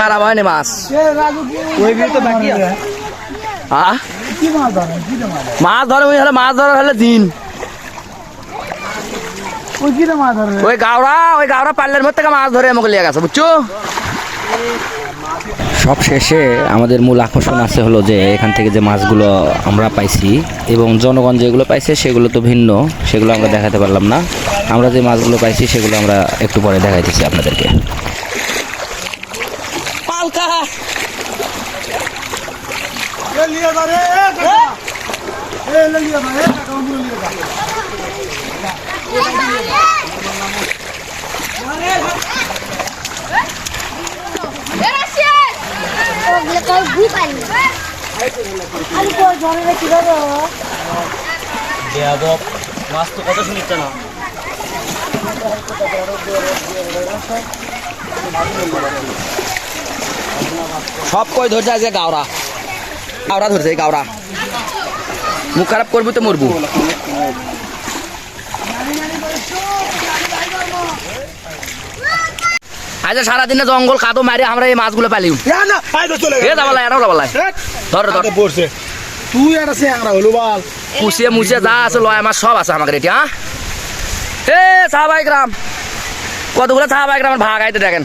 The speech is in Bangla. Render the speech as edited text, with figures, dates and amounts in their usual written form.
খারাপ হয়নি মাছ। মাছ ধরে মাছ ধরার হলে দিন ওই গাওরা পাল্লের মধ্যে থেকে মাছ ধরে আমাকে লিয়ে গেছে বুঝছো। সব শেষে আমাদের মূল আকর্ষণ আছে হলো যে এখান থেকে যে মাছগুলো আমরা পাইছি এবং জনগণ যেগুলো পাইছে সেগুলো তো ভিন্ন, সেগুলো আমরা দেখাতে পারলাম না। আমরা যে মাছগুলো পাইছি সেগুলো আমরা একটু পরে দেখাইতেছি আপনাদেরকে। মাছ তো কত শুনিচ্ছে না সব কই ধরছে আজকে গাওরা ধরছে গাওরা। মুখ খারাপ করবি তো মরবো। আজ সারাদিনে জঙ্গল কাদো মারি আমরা এই মাছগুলো পালিও। কুচিয়ে মুচিয়ে যা আছে লয় মাছ সব আছে আমাকে এটা। এ সাহাবাই গ্রাম কতগুলো সাহাবাই গ্রামের ভাগ আইতে দেখেন।